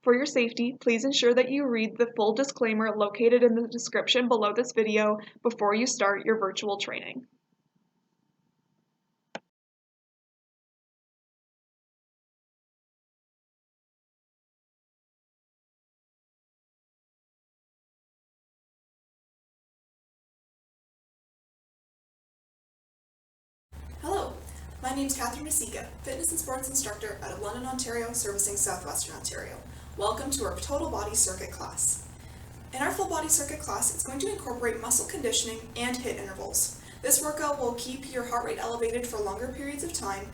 For your safety, please ensure that you read the full disclaimer located in the description below this video before you start your virtual training. Hello, my name is Katherine Ricica, fitness and sports instructor out of London, Ontario, servicing Southwestern Ontario. Welcome to our total body circuit class. In our full body circuit class, it's going to incorporate muscle conditioning and HIIT intervals. This workout will keep your heart rate elevated for longer periods of time,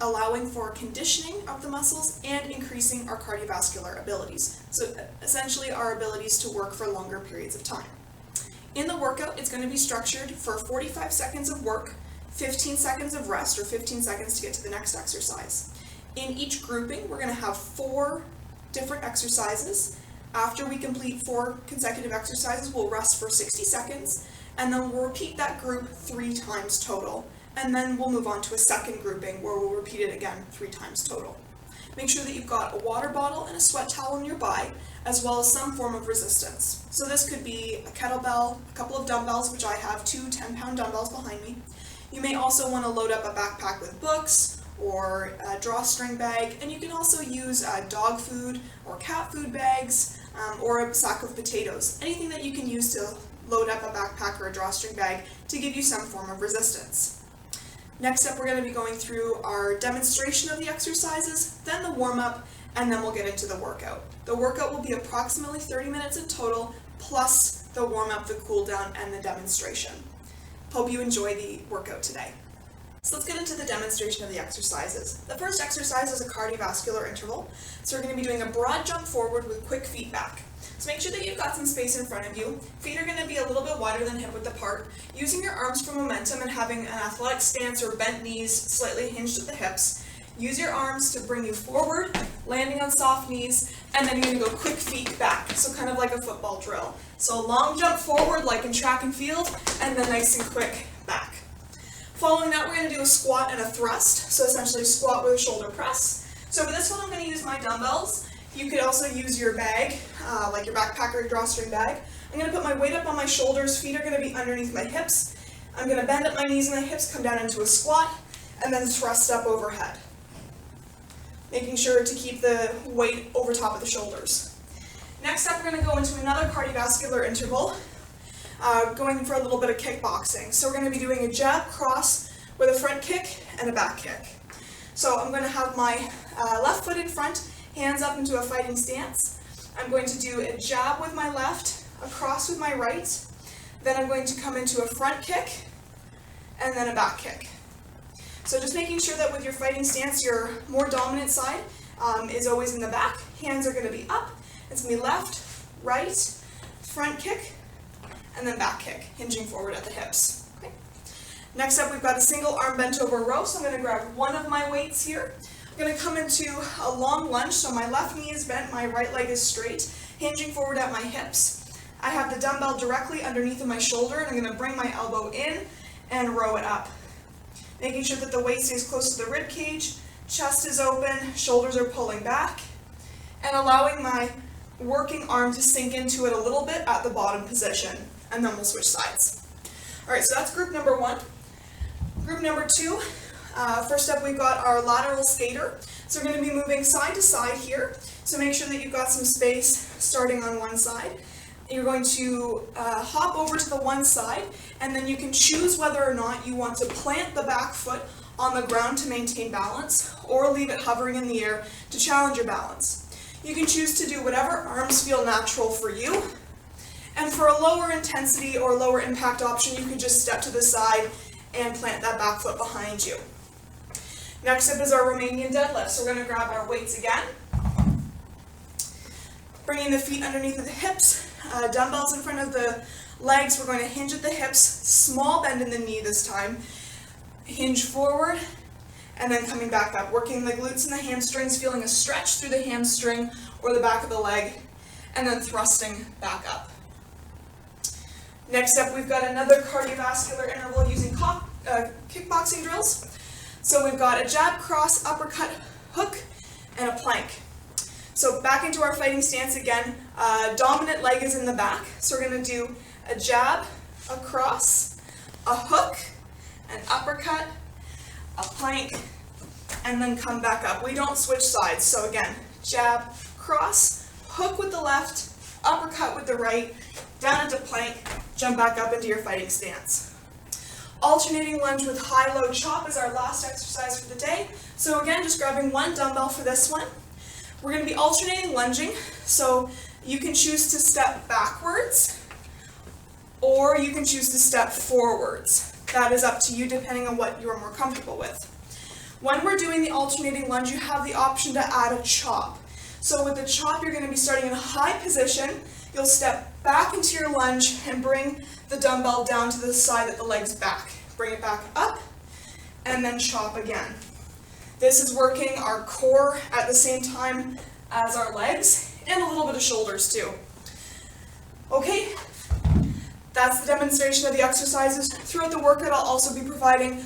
allowing for conditioning of the muscles and increasing our cardiovascular abilities. So essentially our abilities to work for longer periods of time. In the workout, it's going to be structured for 45 seconds of work, 15 seconds of rest, or 15 seconds to get to the next exercise. In each grouping, we're going to have 4 different exercises. After we complete 4 consecutive exercises, we'll rest for 60 seconds, and then we'll repeat that group 3 times total. And then we'll move on to a second grouping where we'll repeat it again 3 times total. Make sure that you've got a water bottle and a sweat towel nearby, as well as some form of resistance. So this could be a kettlebell, a couple of dumbbells, which I have 2 10-pound dumbbells behind me. You may also want to load up a backpack with books or a drawstring bag, and you can also use dog food or cat food bags or a sack of potatoes. Anything that you can use to load up a backpack or a drawstring bag to give you some form of resistance. Next up, we're going to be going through our demonstration of the exercises, then the warm-up, and then we'll get into the workout. The workout will be approximately 30 minutes in total, plus the warm-up, the cool-down, and the demonstration. Hope you enjoy the workout today. So let's get into the demonstration of the exercises. The first exercise is a cardiovascular interval. So we're going to be doing a broad jump forward with quick feet back. So make sure that you've got some space in front of you. Feet are going to be a little bit wider than hip width apart. Using your arms for momentum and having an athletic stance or bent knees slightly hinged at the hips. Use your arms to bring you forward, landing on soft knees, and then you're going to go quick feet back, so kind of like a football drill. So a long jump forward like in track and field, and then nice and quick back. Following that, we're going to do a squat and a thrust, so essentially squat with a shoulder press. So for this one, I'm going to use my dumbbells. You could also use your bag, like your backpack or your drawstring bag. I'm going to put my weight up on my shoulders, feet are going to be underneath my hips. I'm going to bend at my knees and my hips, come down into a squat, and then thrust up overhead. Making sure to keep the weight over top of the shoulders. Next up, we're going to go into another cardiovascular interval, going for a little bit of kickboxing. So we're going to be doing a jab cross with a front kick and a back kick. So I'm going to have my left foot in front, hands up into a fighting stance. I'm going to do a jab with my left, a cross with my right, then I'm going to come into a front kick, and then a back kick. So just making sure that with your fighting stance, your more dominant side is always in the back. Hands are going to be up. It's going to be left, right, front kick, and then back kick, hinging forward at the hips. Okay. Next up, we've got a single arm bent over row. So I'm going to grab one of my weights here. I'm going to come into a long lunge. So my left knee is bent, my right leg is straight, hinging forward at my hips. I have the dumbbell directly underneath of my shoulder, and I'm going to bring my elbow in and row it up. Making sure that the weight stays close to the rib cage, chest is open, shoulders are pulling back, and allowing my working arm to sink into it a little bit at the bottom position, and then we'll switch sides. Alright, so that's group number 1. Group number 2, first up we've got our lateral skater. So we're going to be moving side to side here, so make sure that you've got some space starting on one side. You're going to hop over to the one side, and then you can choose whether or not you want to plant the back foot on the ground to maintain balance, or leave it hovering in the air to challenge your balance. You can choose to do whatever arms feel natural for you, and for a lower intensity or lower impact option, you can just step to the side and plant that back foot behind you. Next up is our Romanian deadlift. So we're going to grab our weights again, bringing the feet underneath of the hips. Dumbbells in front of the legs, we're going to hinge at the hips, small bend in the knee this time, hinge forward, and then coming back up, working the glutes and the hamstrings, feeling a stretch through the hamstring or the back of the leg, and then thrusting back up. Next up, we've got another cardiovascular interval using kickboxing drills. So we've got a jab, cross, uppercut, hook, and a plank. So back into our fighting stance again. Dominant leg is in the back. So we're going to do a jab, a cross, a hook, an uppercut, a plank, and then come back up. We don't switch sides. So again, jab, cross, hook with the left, uppercut with the right, down into plank, jump back up into your fighting stance. Alternating lunge with high-low chop is our last exercise for the day. So again, just grabbing one dumbbell for this one. We're going to be alternating lunging, so you can choose to step backwards or you can choose to step forwards. That is up to you depending on what you're more comfortable with. When we're doing the alternating lunge, you have the option to add a chop. So with the chop, you're going to be starting in a high position. You'll step back into your lunge and bring the dumbbell down to the side that the leg's back. Bring it back up and then chop again. This is working our core at the same time as our legs and a little bit of shoulders too. Okay, that's the demonstration of the exercises. Throughout the workout, I'll also be providing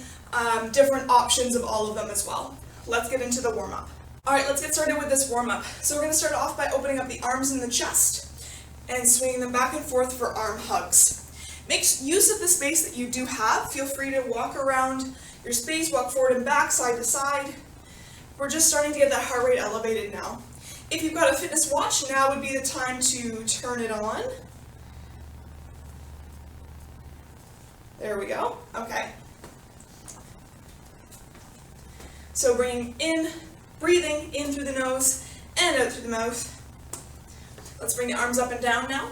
different options of all of them as well. Let's get into the warm-up. All right, let's get started with this warm-up. So we're going to start off by opening up the arms and the chest and swinging them back and forth for arm hugs. Make use of the space that you do have. Feel free to walk around your space, walk forward and back, side to side. We're just starting to get that heart rate elevated now. If you've got a fitness watch, now would be the time to turn it on. There we go. Okay. So breathing in through the nose and out through the mouth. Let's bring the arms up and down now.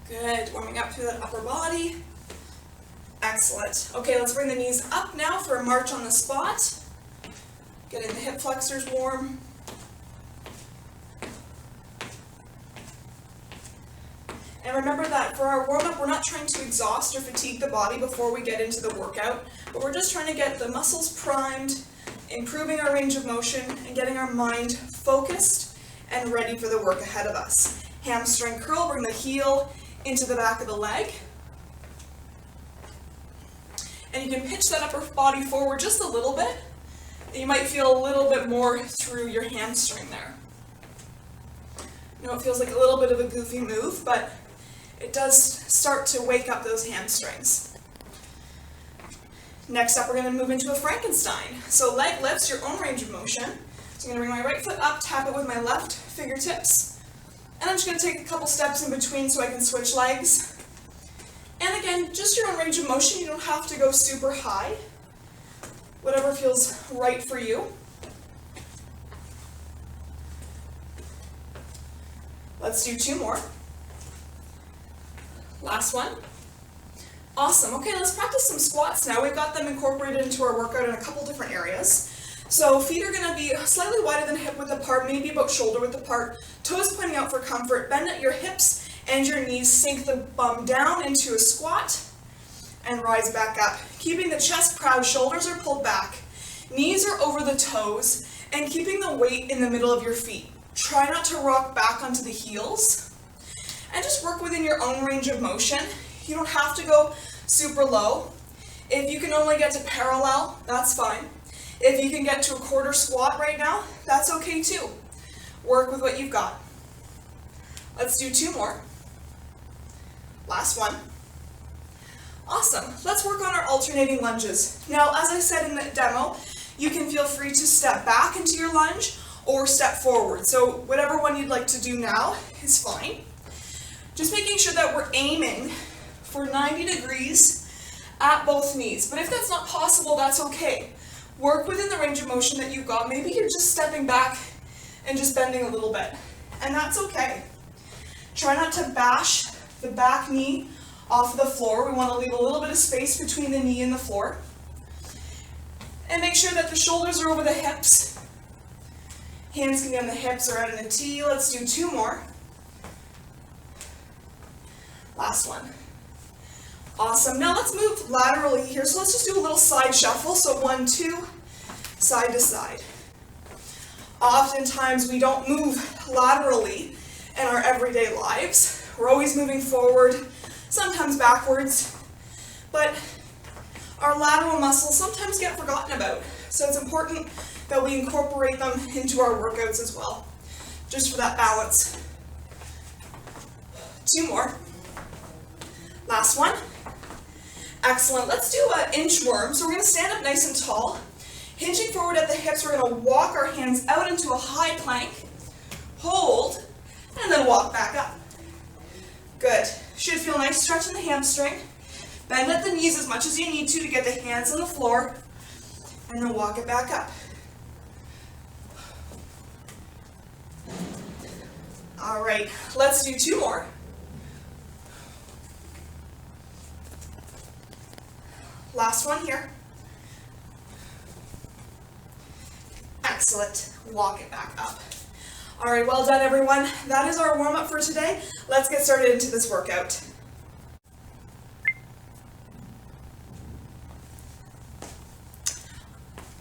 Good, warming up through that upper body. Excellent. Okay, let's bring the knees up now for a march on the spot. Getting the hip flexors warm. And remember that for our warm-up, we're not trying to exhaust or fatigue the body before we get into the workout, but we're just trying to get the muscles primed, improving our range of motion, and getting our mind focused and ready for the work ahead of us. Hamstring curl, bring the heel into the back of the leg. And you can pitch that upper body forward just a little bit. You might feel a little bit more through your hamstring there. I know it feels like a little bit of a goofy move, but it does start to wake up those hamstrings. Next up, we're going to move into a Frankenstein. So leg lifts, your own range of motion. So I'm going to bring my right foot up, tap it with my left fingertips. And I'm just going to take a couple steps in between so I can switch legs. And again, just your own range of motion. You don't have to go super high. Whatever feels right for you. Let's do 2 more. Last one. Awesome. Okay, let's practice some squats now. We've got them incorporated into our workout in a couple different areas. So feet are going to be slightly wider than hip width apart, maybe about shoulder width apart. Toes pointing out for comfort. Bend at your hips and your knees. Sink the bum down into a squat and rise back up. Keeping the chest proud, shoulders are pulled back. Knees are over the toes and keeping the weight in the middle of your feet. Try not to rock back onto the heels and just work within your own range of motion. You don't have to go super low. If you can only get to parallel, that's fine. If you can get to a quarter squat right now, that's okay too. Work with what you've got. Let's do 2 more. Last one. Awesome. Let's work on our alternating lunges. Now, as I said in the demo, you can feel free to step back into your lunge or step forward. So whatever one you'd like to do now is fine. Just making sure that we're aiming for 90 degrees at both knees. But if that's not possible, that's okay. Work within the range of motion that you've got. Maybe you're just stepping back and just bending a little bit. And that's okay. Try not to bash the back knee off the floor. We want to leave a little bit of space between the knee and the floor. And make sure that the shoulders are over the hips. Hands can be on the hips or out in a T. Let's do 2 more. Last one. Awesome. Now let's move laterally here. So let's just do a little side shuffle. So 1, 2, side to side. Oftentimes we don't move laterally in our everyday lives. We're always moving forward, sometimes backwards. But our lateral muscles sometimes get forgotten about. So it's important that we incorporate them into our workouts as well, just for that balance. 2 more. Last one. Excellent. Let's do an inchworm. So we're going to stand up nice and tall. Hinging forward at the hips, we're going to walk our hands out into a high plank, hold, and then walk back up. Good. Should feel a nice stretch in the hamstring. Bend at the knees as much as you need to get the hands on the floor, and then walk it back up. All right, let's do 2 more. Last one here. Excellent. Walk it back up. All right, well done everyone. That is our warm-up for today. Let's get started into this workout.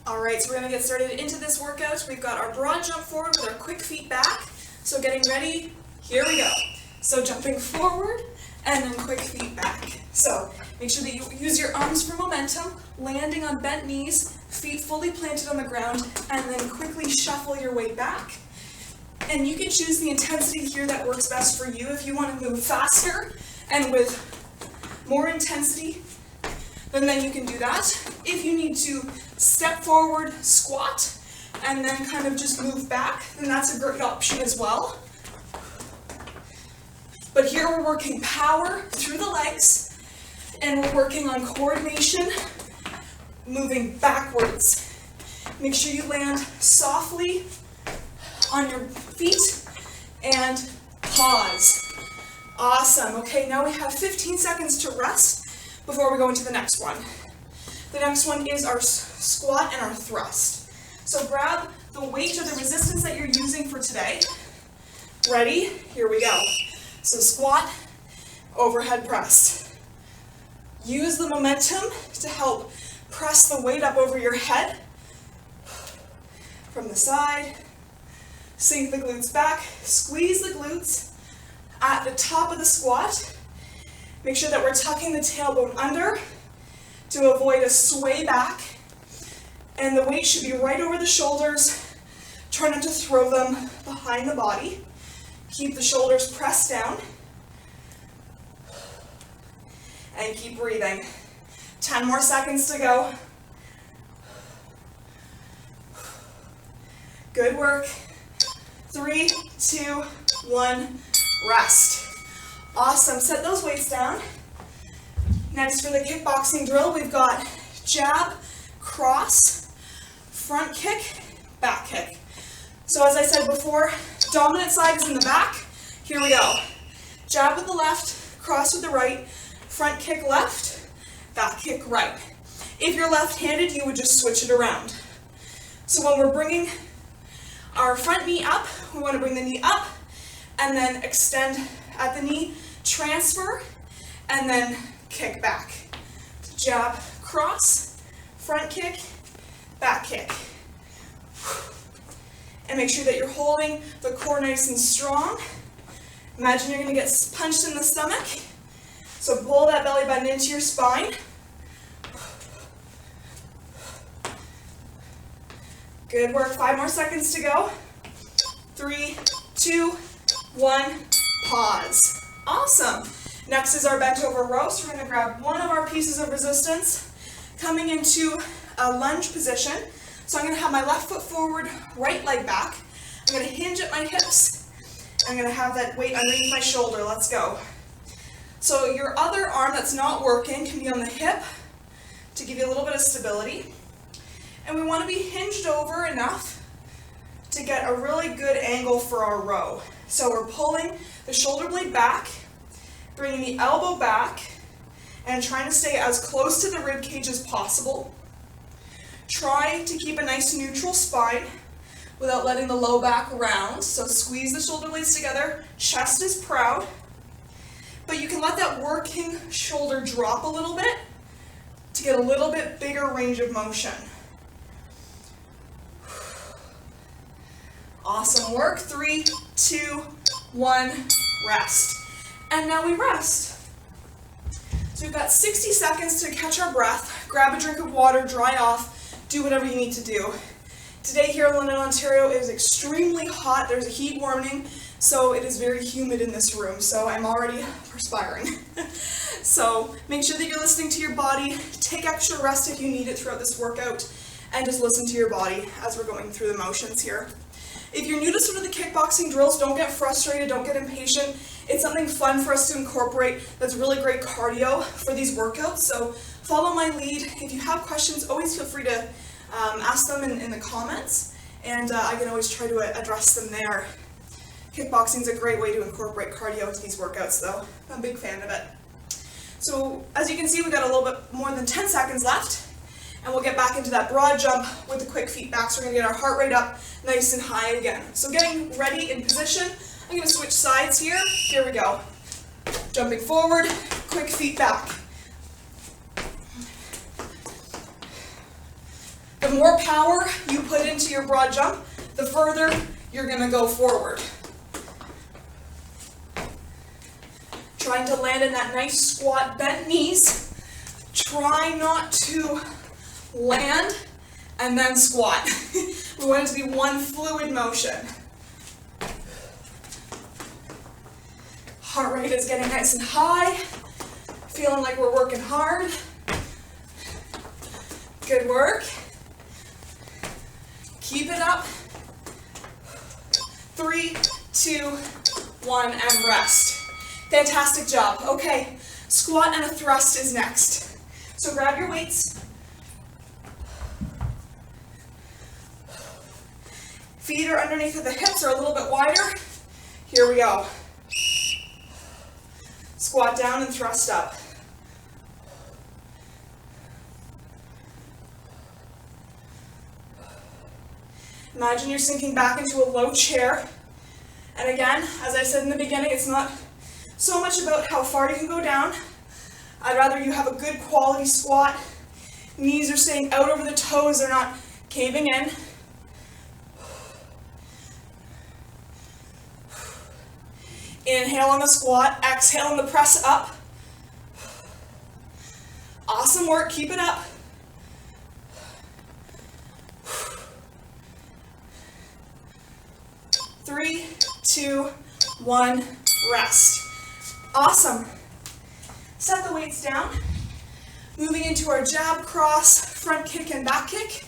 All right, so we're gonna get started into this workout. We've got our broad jump forward with our quick feet back. So getting ready, here we go. So jumping forward and then quick feet back. So make sure that you use your arms for momentum, landing on bent knees, feet fully planted on the ground, and then quickly shuffle your way back. And you can choose the intensity here that works best for you. If you want to move faster and with more intensity, then you can do that. If you need to step forward, squat, and then kind of just move back, then that's a great option as well. But here we're working power through the legs, and we're working on coordination, moving backwards. Make sure you land softly on your feet and pause. Awesome. Okay, now we have 15 seconds to rest before we go into the next one. The next one is our squat and our thrust. So grab the weight or the resistance that you're using for today. Ready? Here we go. So squat, overhead press. Use the momentum to help press the weight up over your head. From the side, sink the glutes back, squeeze the glutes at the top of the squat. Make sure that we're tucking the tailbone under to avoid a sway back. And the weight should be right over the shoulders. Try not to throw them behind the body. Keep the shoulders pressed down. And keep breathing. 10 more seconds to go. Good work. 3, 2, 1, rest. Awesome, set those weights down. Next for the kickboxing drill, we've got jab, cross, front kick, back kick. So as I said before, dominant side is in the back. Here we go. Jab with the left, cross with the right, front kick left, back kick right. If you're left-handed, you would just switch it around. So when we're bringing our front knee up, we want to bring the knee up and then extend at the knee, transfer, and then kick back. Jab, cross, front kick, back kick. And make sure that you're holding the core nice and strong. Imagine you're going to get punched in the stomach. So pull that belly button into your spine. Good work. 5 more seconds to go. 3, 2, 1, pause. Awesome. Next is our bent over row. So we're going to grab one of our pieces of resistance, coming into a lunge position. So I'm going to have my left foot forward, right leg back. I'm going to hinge at my hips. I'm going to have that weight underneath my shoulder. Let's go. So your other arm that's not working can be on the hip to give you a little bit of stability. And we want to be hinged over enough to get a really good angle for our row. So we're pulling the shoulder blade back, bringing the elbow back, and trying to stay as close to the rib cage as possible. Try to keep a nice neutral spine without letting the low back round. So squeeze the shoulder blades together, chest is proud, but you can let that working shoulder drop a little bit to get a little bit bigger range of motion. Awesome work. 3, 2, 1, rest. And now we rest. So we've got 60 seconds to catch our breath. grab a drink of water, dry off, do whatever you need to do. Today here in London, Ontario, it is extremely hot. There's a heat warning, so it is very humid in this room, so I'm already perspiring. So make sure that you're listening to your body. Take extra rest if you need it throughout this workout, and just listen to your body as we're going through the motions here. If you're new to some of the kickboxing drills, don't get frustrated, don't get impatient. It's something fun for us to incorporate that's really great cardio for these workouts, so follow my lead. If you have questions, always feel free to ask them in the comments, and I can always try to address them there. Kickboxing is a great way to incorporate cardio into these workouts though. I'm a big fan of it. So as you can see, we've got a little bit more than 10 seconds left, and we'll get back into that broad jump with the quick feet back, so we're going to get our heart rate up nice and high again. So getting ready in position, I'm going to switch sides here. Here we go. Jumping forward, quick feet back. The more power you put into your broad jump, the further you're going to go forward. Trying to land in that nice squat, bent knees. Try not to land and then squat. We want it to be one fluid motion. Heart rate is getting nice and high. Feeling like we're working hard. Good work. Keep it up. 3, 2, 1, and rest. Fantastic job. Okay, squat and a thrust is next. So grab your weights. Feet are underneath of the hips or a little bit wider. Here we go. Squat down and thrust up. Imagine you're sinking back into a low chair. And again, as I said in the beginning, it's not so much about how far you can go down. I'd rather you have a good quality squat. Knees are staying out over the toes, they're not caving in. Inhale on the squat, exhale on the press up. Awesome work, keep it up. Three, 2, 1, rest. Awesome. Set the weights down. Moving into our jab, cross, front kick, and back kick.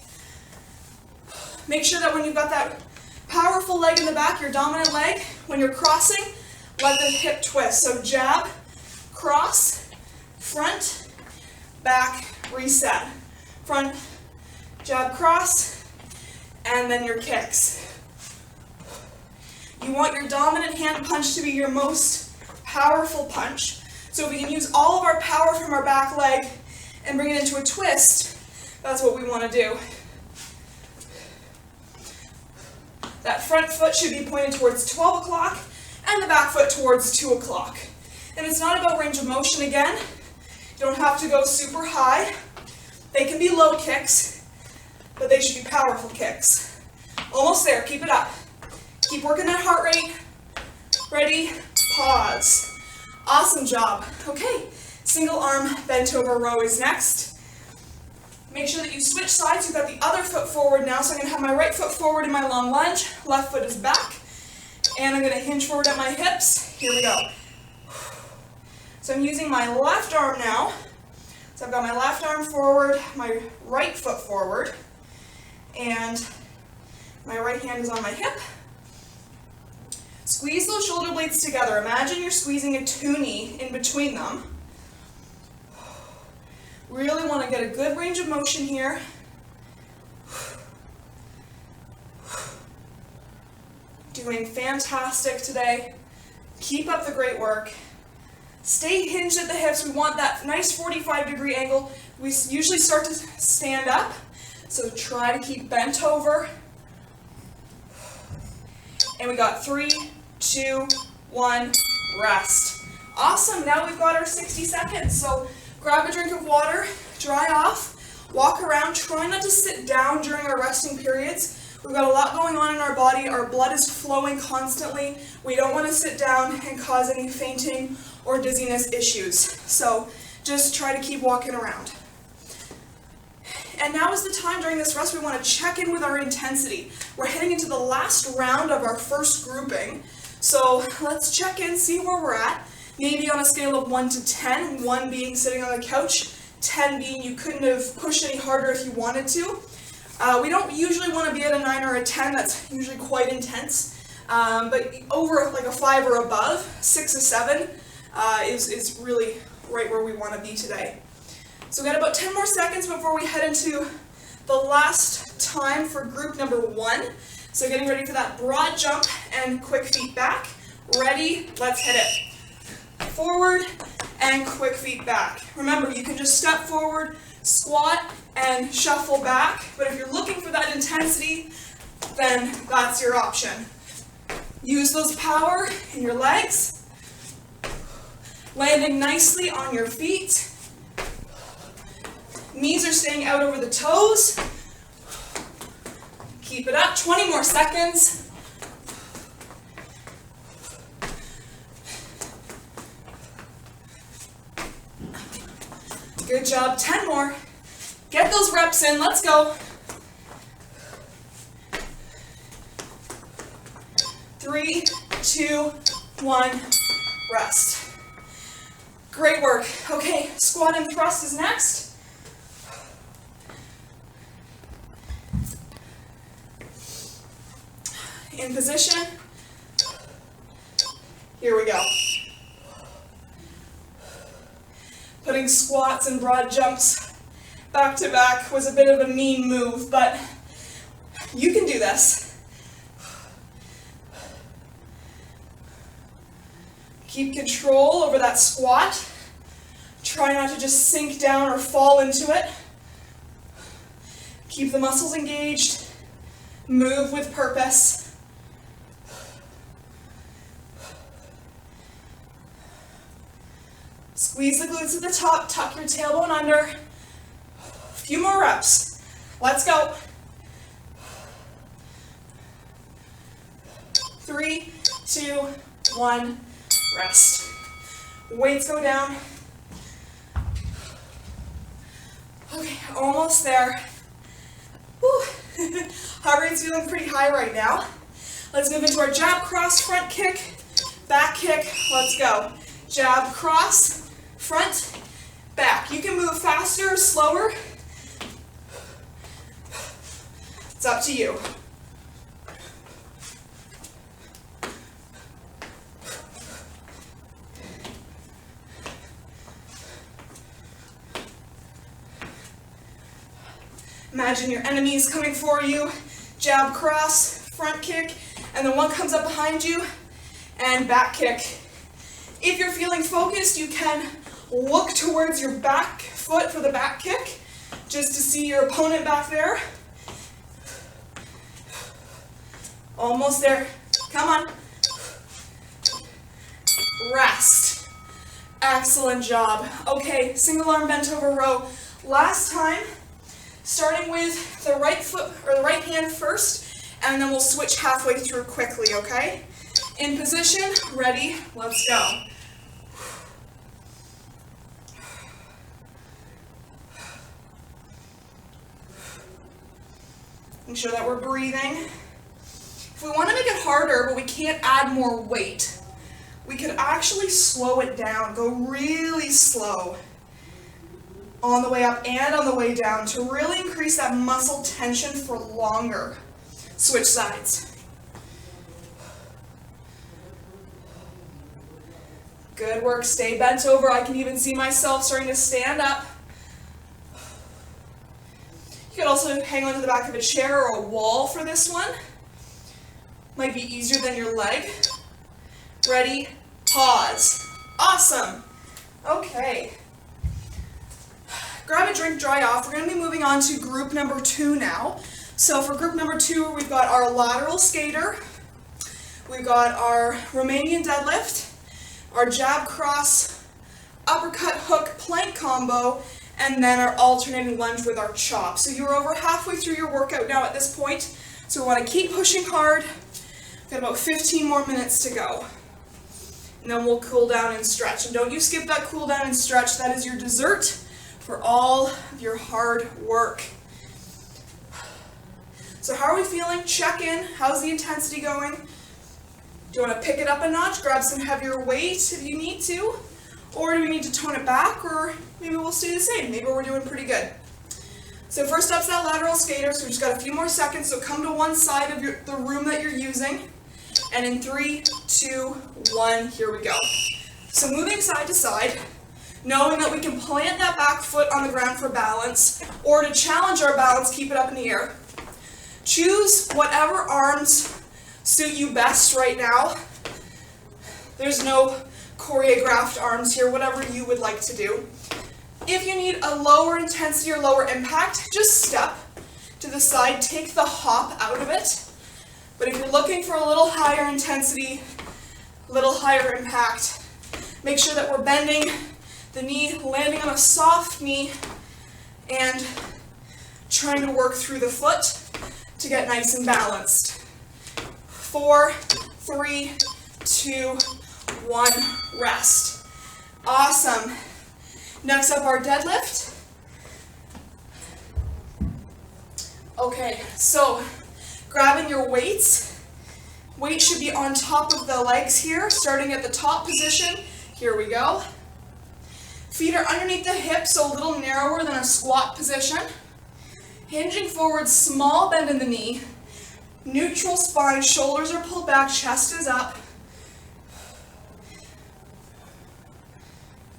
Make sure that when you've got that powerful leg in the back, your dominant leg, when you're crossing, let the hip twist. So jab, cross, front, back, reset. Front, jab, cross, and then your kicks. You want your dominant hand punch to be your most powerful punch. So if we can use all of our power from our back leg and bring it into a twist, that's what we want to do. That front foot should be pointed towards 12 o'clock and the back foot towards 2 o'clock. And it's not about range of motion again. You don't have to go super high. They can be low kicks, but they should be powerful kicks. Almost there, keep it up. Keep working that heart rate. Ready, pause. Awesome job. Okay, single arm bent over row is next. Make sure that you switch sides. You've got the other foot forward now, so I'm gonna have my right foot forward in my long lunge, left foot is back, and I'm gonna hinge forward at my hips. Here we go. So I'm using my left arm now. So I've got my left arm forward, my right foot forward, and my right hand is on my hip. Squeeze those shoulder blades together. Imagine you're squeezing a toonie in between them. Really want to get a good range of motion here. Doing fantastic today. Keep up the great work. Stay hinged at the hips. We want that nice 45-degree angle. We usually start to stand up, so try to keep bent over. And we got 3, 2, 1, rest. Awesome, now we've got our 60 seconds. So grab a drink of water, dry off, walk around, try not to sit down during our resting periods. We've got a lot going on in our body, our blood is flowing constantly. We don't want to sit down and cause any fainting or dizziness issues. So just try to keep walking around. And now is the time during this rest we want to check in with our intensity. We're heading into the last round of our first grouping. So let's check in, see where we're at. Maybe on a scale of 1 to 10, 1 being sitting on the couch, 10 being you couldn't have pushed any harder if you wanted to. We don't usually want to be at a 9 or a 10, that's usually quite intense. But over like a 5 or above, 6 or 7 is really right where we want to be today. So we've got about 10 more seconds before we head into the last time for group number 1. So getting ready for that broad jump and quick feet back. Ready, let's hit it. Forward and quick feet back. Remember, you can just step forward, squat, and shuffle back. But if you're looking for that intensity, then that's your option. Use those power in your legs. Landing nicely on your feet. Knees are staying out over the toes. Keep it up, 20 more seconds. Good job, 10 more. Get those reps in, let's go. 3, 2, 1, rest. Great work. Okay, squat and thrust is next. In position. Here we go. Putting squats and broad jumps back to back was a bit of a mean move, but you can do this. Keep control over that squat. Try not to just sink down or fall into it. Keep the muscles engaged. Move with purpose. Squeeze the glutes at the top, tuck your tailbone under. A few more reps. Let's go. 3, 2, 1, rest. Weights go down. Okay, almost there. Whew. Heart rate's feeling pretty high right now. Let's move into our jab, cross, front kick, back kick. Let's go. Jab, cross, front, back. You can move faster or slower. It's up to you. Imagine your enemy is coming for you. Jab, cross, front kick, and then one comes up behind you, and back kick. If you're feeling focused, you can look towards your back foot for the back kick, just to see your opponent back there. Almost there. Come on. Rest. Excellent job. Okay, single arm bent over row. Last time, starting with the right foot or the right hand first, and then we'll switch halfway through quickly, okay? In position, ready, let's go. Make sure that we're breathing. If we want to make it harder, but we can't add more weight, we could actually slow it down, go really slow on the way up and on the way down to really increase that muscle tension for longer. Switch sides. Good work, stay bent over. I can even see myself starting to stand up. You could also hang onto the back of a chair or a wall for this one. Might be easier than your leg. Ready, pause. Awesome. Okay. Grab a drink, dry off. We're going to be moving on to group number 2 now. So for group number 2, we've got our lateral skater, we've got our Romanian deadlift, our jab cross, uppercut hook plank combo, and then our alternating lunge with our chop. So you're over halfway through your workout now at this point, so we want to keep pushing hard. We've got about 15 more minutes to go. And then we'll cool down and stretch. And don't you skip that cool down and stretch. That is your dessert for all of your hard work. So how are we feeling? Check in. How's the intensity going? Do you want to pick it up a notch, grab some heavier weight if you need to? Or do we need to tone it back, or maybe we'll stay the same? Maybe we're doing pretty good. So first up's that lateral skater, so we just got a few more seconds, so come to one side of the room that you're using. And in 3, 2, 1, here we go. So moving side to side, knowing that we can plant that back foot on the ground for balance, or to challenge our balance, keep it up in the air. Choose whatever arms suit you best right now. There's no choreographed arms here, whatever you would like to do. If you need a lower intensity or lower impact, just step to the side, take the hop out of it. But if you're looking for a little higher intensity, a little higher impact, make sure that we're bending the knee, landing on a soft knee, and trying to work through the foot to get nice and balanced. 4, 3, 2, 1, rest. Awesome. Next up, our deadlift. Okay, so grabbing your weights. Weight should be on top of the legs here, starting at the top position. Here we go. Feet are underneath the hips, so a little narrower than a squat position. Hinging forward, small bend in the knee. Neutral spine, shoulders are pulled back, chest is up.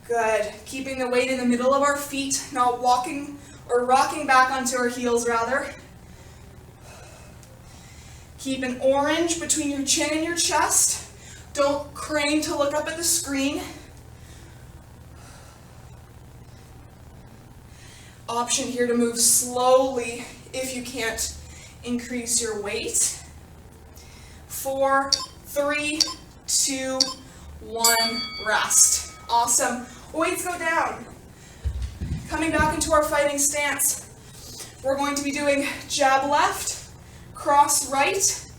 Good. Keeping the weight in the middle of our feet, not walking or rocking back onto our heels rather. Keep an orange between your chin and your chest. Don't crane to look up at the screen. Option here to move slowly if you can't increase your weight. 4, 3, 2, 1, rest. Awesome. Weights go down. Coming back into our fighting stance, we're going to be doing jab left, cross right,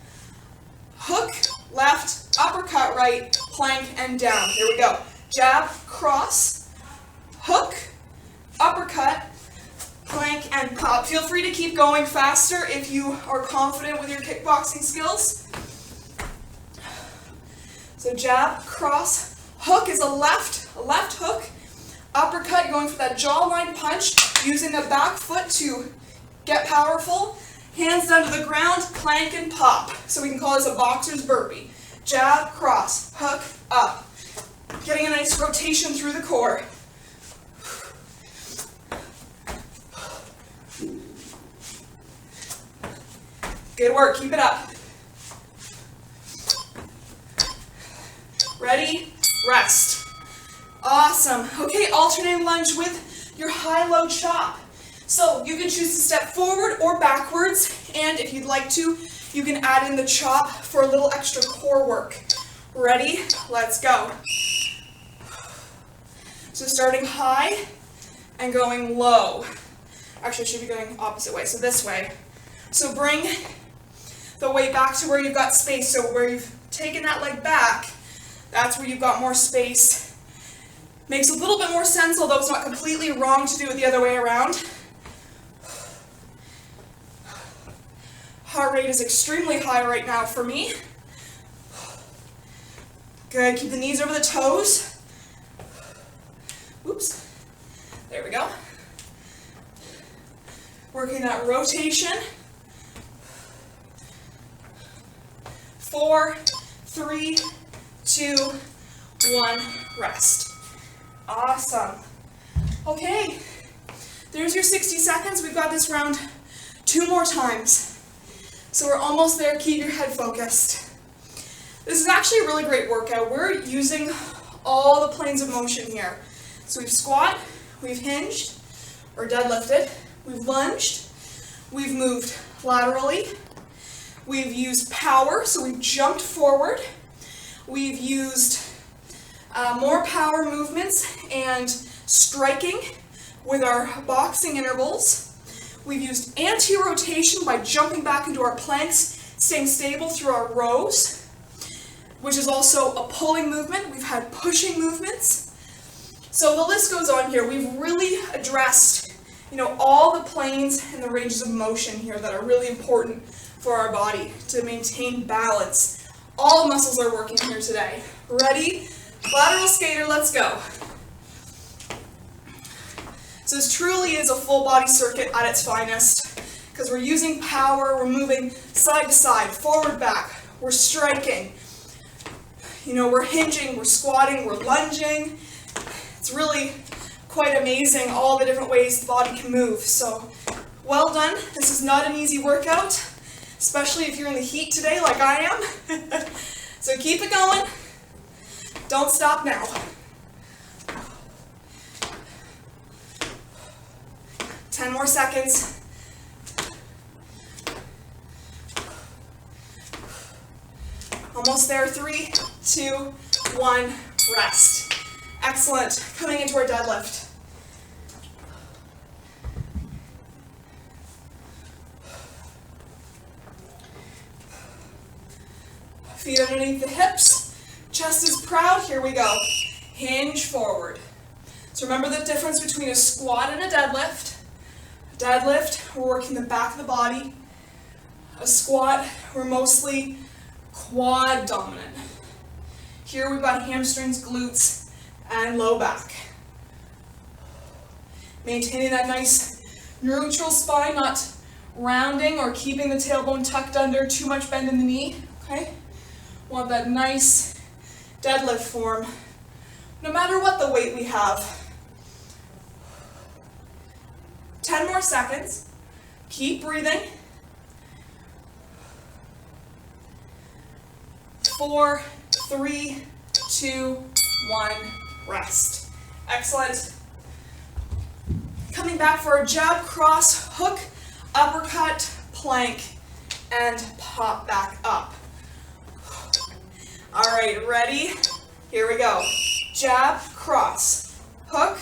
hook left, uppercut right, plank and down. Here we go. Jab, cross, hook, uppercut, plank and pop. Feel free to keep going faster if you are confident with your kickboxing skills. So jab, cross, hook is a left hook. Uppercut, you're going for that jawline punch, using the back foot to get powerful. Hands down to the ground, plank and pop. So we can call this a boxer's burpee. Jab, cross, hook, up. Getting a nice rotation through the core. Good work, keep it up. Ready, rest. Awesome. Okay, alternating lunge with your high-low chop. So you can choose to step forward or backwards, and if you'd like to, you can add in the chop for a little extra core work. Ready? Let's go. So starting high and going low. Actually, I should be going opposite way, so this way. So bring the weight back to where you've got space. So where you've taken that leg back, that's where you've got more space. Makes a little bit more sense, although it's not completely wrong to do it the other way around. Heart rate is extremely high right now for me. Good, keep the knees over the toes. Oops, there we go. Working that rotation. 4, 3, 2, 1, rest. Awesome. Okay, there's your 60 seconds. We've got this round 2 more times. So we're almost there. Keep your head focused. This is actually a really great workout. We're using all the planes of motion here. So we've squat, we've hinged, or deadlifted, we've lunged, we've moved laterally, we've used power, so we've jumped forward, we've used more power movements and striking with our boxing intervals. We've used anti-rotation by jumping back into our planks, staying stable through our rows, which is also a pulling movement. We've had pushing movements. So the list goes on here. We've really addressed all the planes and the ranges of motion here that are really important for our body to maintain balance. All muscles are working here today. Ready? Lateral skater, let's go. So this truly is a full body circuit at its finest because we're using power, we're moving side to side, forward, back, we're striking. We're hinging, we're squatting, we're lunging. It's really quite amazing all the different ways the body can move. So well done. This is not an easy workout, especially if you're in the heat today like I am. So keep it going. Don't stop now. 10 more seconds. Almost there. 3, 2, 1, rest. Excellent. Coming into our deadlift. Feet underneath the hips. Chest is proud. Here we go. Hinge forward. So remember the difference between a squat and a deadlift. A deadlift, we're working the back of the body. A squat, we're mostly quad dominant. Here we've got hamstrings, glutes, and low back. Maintaining that nice neutral spine, not rounding or keeping the tailbone tucked under, too much bend in the knee, okay? Want that nice deadlift form, no matter what the weight we have. 10 more seconds. Keep breathing. 4, 3, 2, 1, rest. Excellent. Coming back for a jab, cross, hook, uppercut, plank, and pop back up. All right, ready? Here we go. Jab, cross, hook,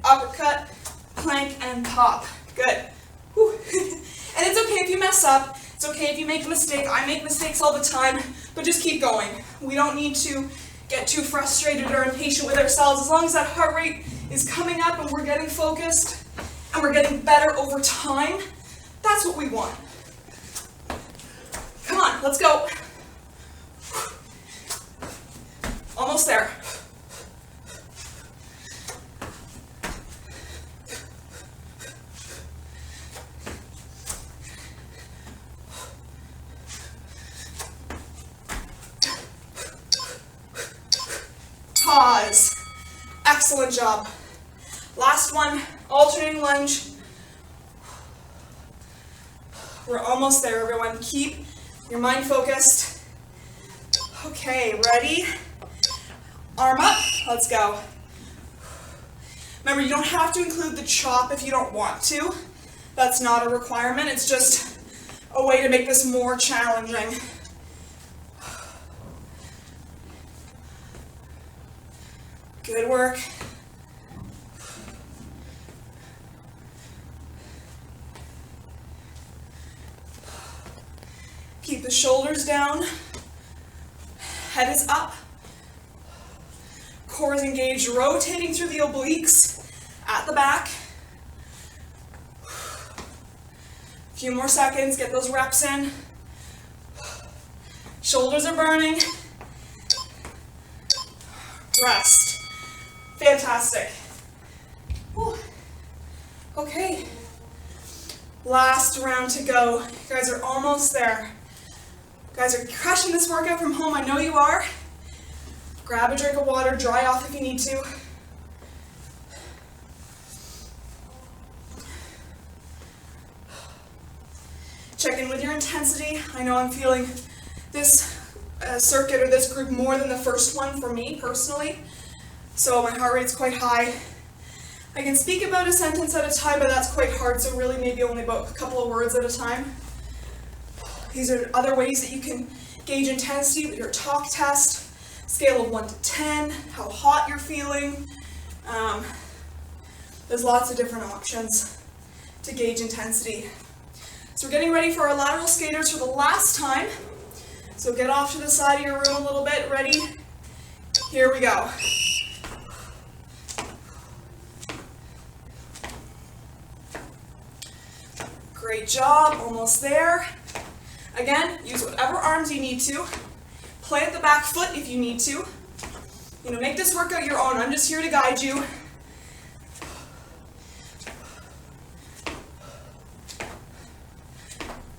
uppercut, plank, and pop. Good. Whew. And it's okay if you mess up. It's okay if you make a mistake. I make mistakes all the time, but just keep going. We don't need to get too frustrated or impatient with ourselves. As long as that heart rate is coming up and we're getting focused and we're getting better over time, that's what we want. Come on, let's go. Almost there. Pause. Excellent job. Last one, alternating lunge. We're almost there, everyone. Keep your mind focused. Okay, ready? Arm up, let's go. Remember, you don't have to include the chop if you don't want to. That's not a requirement, it's just a way to make this more challenging. Good work. Keep the shoulders down, head is up. Core is engaged, rotating through the obliques at the back. A few more seconds, get those reps in. Shoulders are burning. Rest. Fantastic. Whew. Okay. Last round to go. You guys are almost there. You guys are crushing this workout from home. I know you are. Grab a drink of water, dry off if you need to. Check in with your intensity. I know I'm feeling this circuit or this group more than the first one for me personally. So my heart rate's quite high. I can speak about a sentence at a time, but that's quite hard, so really maybe only about a couple of words at a time. These are other ways that you can gauge intensity with your talk test. Scale of 1 to 10, how hot you're feeling. There's lots of different options to gauge intensity. So we're getting ready for our lateral skaters for the last time. So get off to the side of your room a little bit. Ready? Here we go. Great job, almost there. Again, use whatever arms you need to. Plant the back foot if you need to. Make this workout your own. I'm just here to guide you.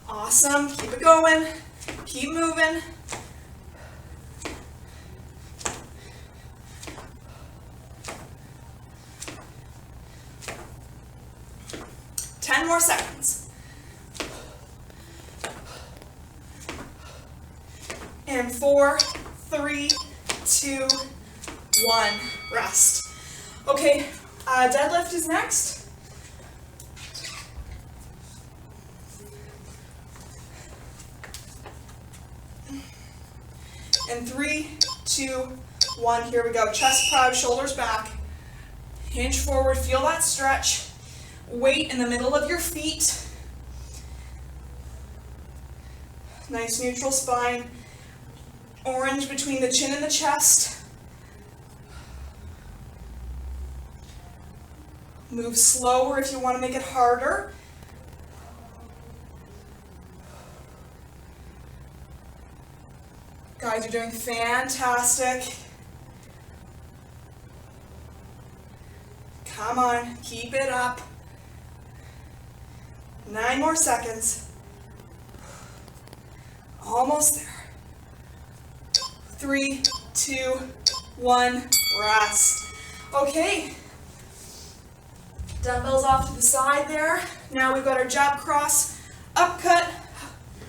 Awesome, keep it going, keep moving. Ten more seconds. And 4, 3, 2, 1, rest. Okay, deadlift is next. And 3, 2, 1, here we go. Chest proud, shoulders back. Hinge forward, feel that stretch. Weight in the middle of your feet. Nice neutral spine. Orange between the chin and the chest. Move slower if you want to make it harder. Guys, you're doing fantastic. Come on, keep it up. 9 more seconds. Almost there. 3, 2, 1, rest. Okay. Dumbbells off to the side there. Now we've got our jab cross, uppercut,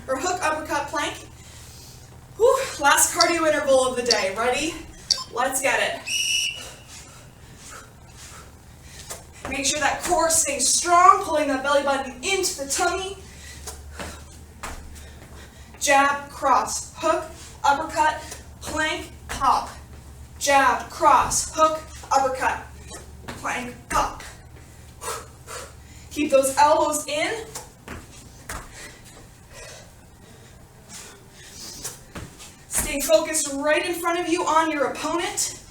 or hook uppercut plank. Whew, last cardio interval of the day. Ready? Let's get it. Make sure that core stays strong, pulling that belly button into the tummy. Jab, cross, hook, uppercut, plank, pop. Jab, cross, hook, uppercut, plank, pop. Keep those elbows in. Stay focused right in front of you on your opponent.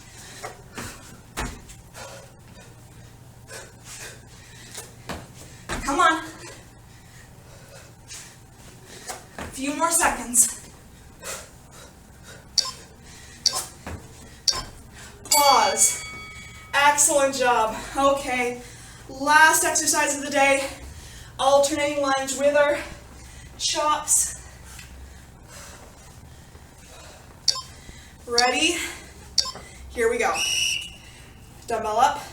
Come on. A few more seconds. Pause. Excellent job. Okay, last exercise of the day. Alternating lunge with our chops. Ready? Here we go. Dumbbell up.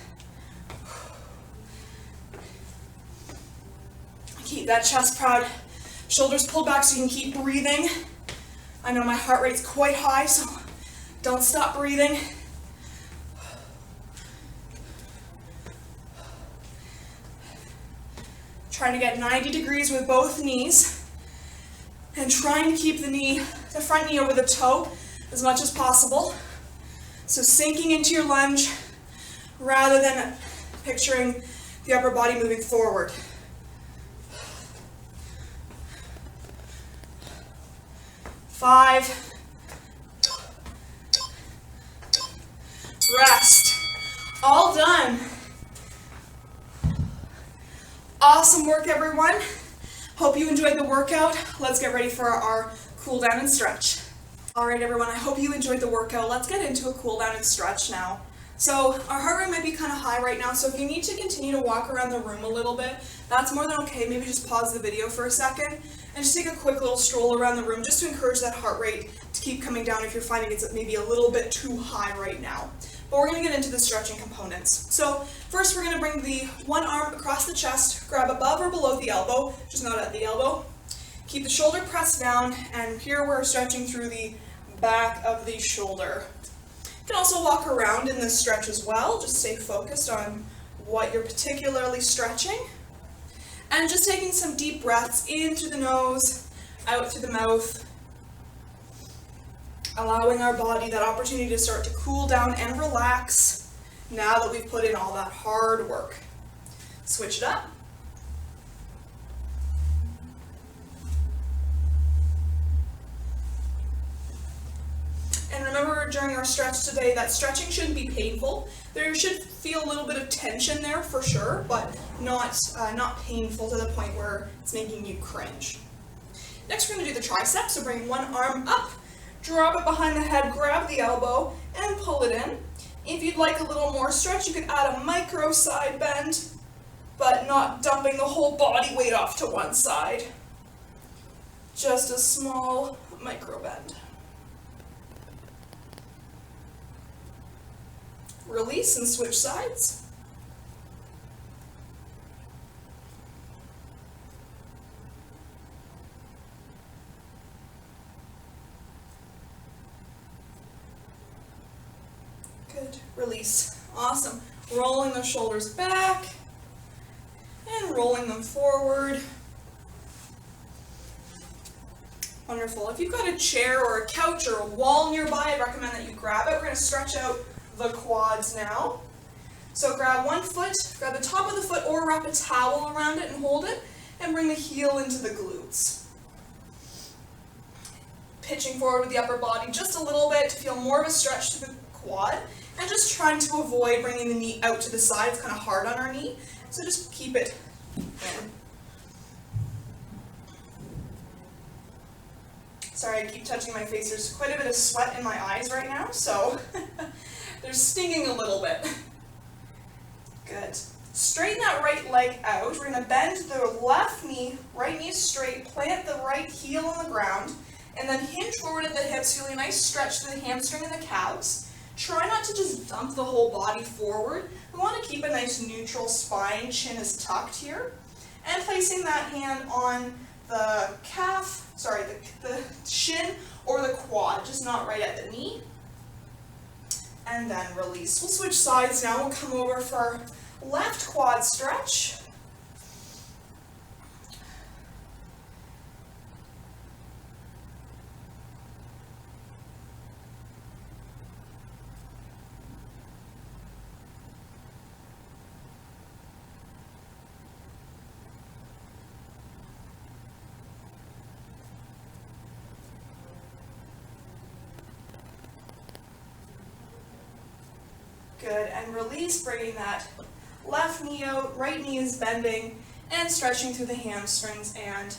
Keep that chest proud. Shoulders pulled back so you can keep breathing. I know my heart rate's quite high, so don't stop breathing. Trying to get 90 degrees with both knees. And trying to keep the front knee over the toe as much as possible. So sinking into your lunge rather than picturing the upper body moving forward. Five. Rest. All done. Awesome work, everyone. Hope you enjoyed the workout. Let's get ready for our cool down and stretch. All right, everyone, I hope you enjoyed the workout. Let's get into a cool down and stretch now. So our heart rate might be kind of high right now, so if you need to continue to walk around the room a little bit, that's more than okay. Maybe just pause the video for a second and just take a quick little stroll around the room just to encourage that heart rate to keep coming down if you're finding it's maybe a little bit too high right now. But we're going to get into the stretching components. So first we're going to bring the one arm across the chest, grab above or below the elbow, just not at the elbow. Keep the shoulder pressed down, and here we're stretching through the back of the shoulder. You can also walk around in this stretch as well. Just stay focused on what you're particularly stretching. And just taking some deep breaths in through the nose, out through the mouth. Allowing our body that opportunity to start to cool down and relax now that we've put in all that hard work. Switch it up. And remember during our stretch today that stretching shouldn't be painful. There should feel a little bit of tension there for sure, but not painful to the point where it's making you cringe. Next, we're going to do the tricep. So bring one arm up, drop it behind the head, grab the elbow, and pull it in. If you'd like a little more stretch, you could add a micro side bend, but not dumping the whole body weight off to one side. Just a small micro bend. Release and switch sides. Good. Release. Awesome. Rolling the shoulders back and rolling them forward. Wonderful. If you've got a chair or a couch or a wall nearby, I'd recommend that you grab it. We're going to stretch out the quads now. So grab one foot, grab the top of the foot or wrap a towel around it and hold it, and bring the heel into the glutes. Pitching forward with the upper body just a little bit to feel more of a stretch to the quad, and just trying to avoid bringing the knee out to the side. It's kind of hard on our knee, so just keep it in. Sorry, I keep touching my face. There's quite a bit of sweat in my eyes right now, so they're stinging a little bit. Good. Straighten that right leg out. We're going to bend the left knee, right knee straight, plant the right heel on the ground, and then hinge forward at the hips, feeling a nice stretch to the hamstring and the calves. Try not to just dump the whole body forward. We want to keep a nice neutral spine, chin is tucked here. And placing that hand on the calf, the shin or the quad, just not right at the knee. And then release. We'll switch sides now. We'll come over for our left quad stretch. Good, and release, bringing that left knee out, right knee is bending, and stretching through the hamstrings and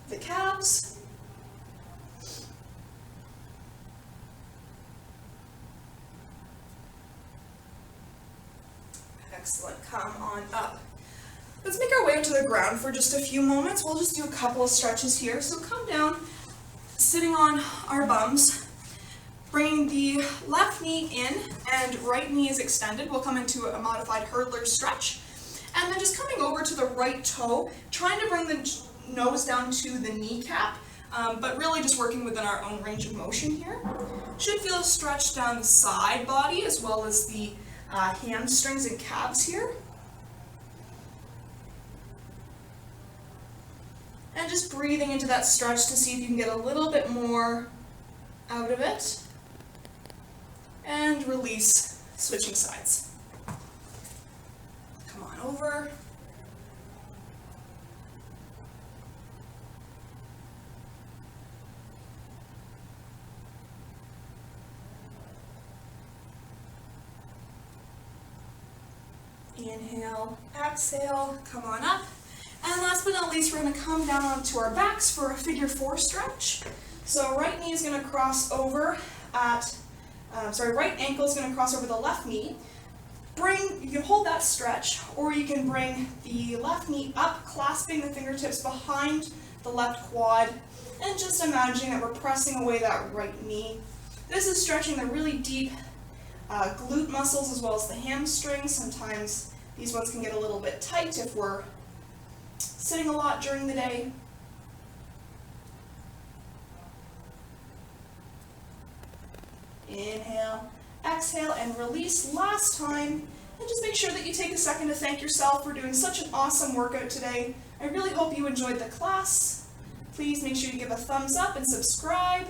the calves. Excellent, come on up. Let's make our way to the ground for just a few moments. We'll just do a couple of stretches here. So come down, sitting on our bums. Bringing the left knee in and right knee is extended. We'll come into a modified hurdler stretch. And then just coming over to the right toe, trying to bring the nose down to the kneecap, but really just working within our own range of motion here. Should feel a stretch down the side body as well as the hamstrings and calves here. And just breathing into that stretch to see if you can get a little bit more out of it. And release, switching sides. Come on over. Inhale, exhale, come on up. And last but not least, we're going to come down onto our backs for a figure 4 stretch. So right knee is going to cross over at right ankle is going to cross over the left knee. You can hold that stretch, or you can bring the left knee up, clasping the fingertips behind the left quad, and just imagining that we're pressing away that right knee. This is stretching the really deep glute muscles as well as the hamstrings. Sometimes these ones can get a little bit tight if we're sitting a lot during the day. Inhale, exhale, and release last time. And just make sure that you take a second to thank yourself for doing such an awesome workout today. I really hope you enjoyed the class. Please make sure you give a thumbs up and subscribe.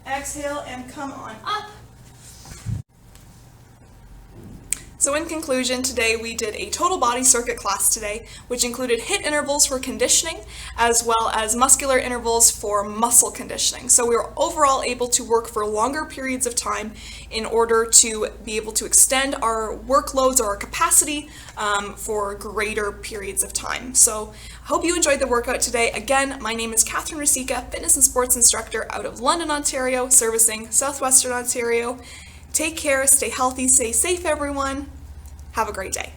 Exhale and come on up. So in conclusion, today we did a total body circuit class today, which included HIIT intervals for conditioning, as well as muscular intervals for muscle conditioning. So we were overall able to work for longer periods of time in order to be able to extend our workloads or our capacity for greater periods of time. So I hope you enjoyed the workout today. Again, my name is Katherine Ricica, fitness and sports instructor out of London, Ontario, servicing Southwestern Ontario. Take care, stay healthy, stay safe, everyone. Have a great day.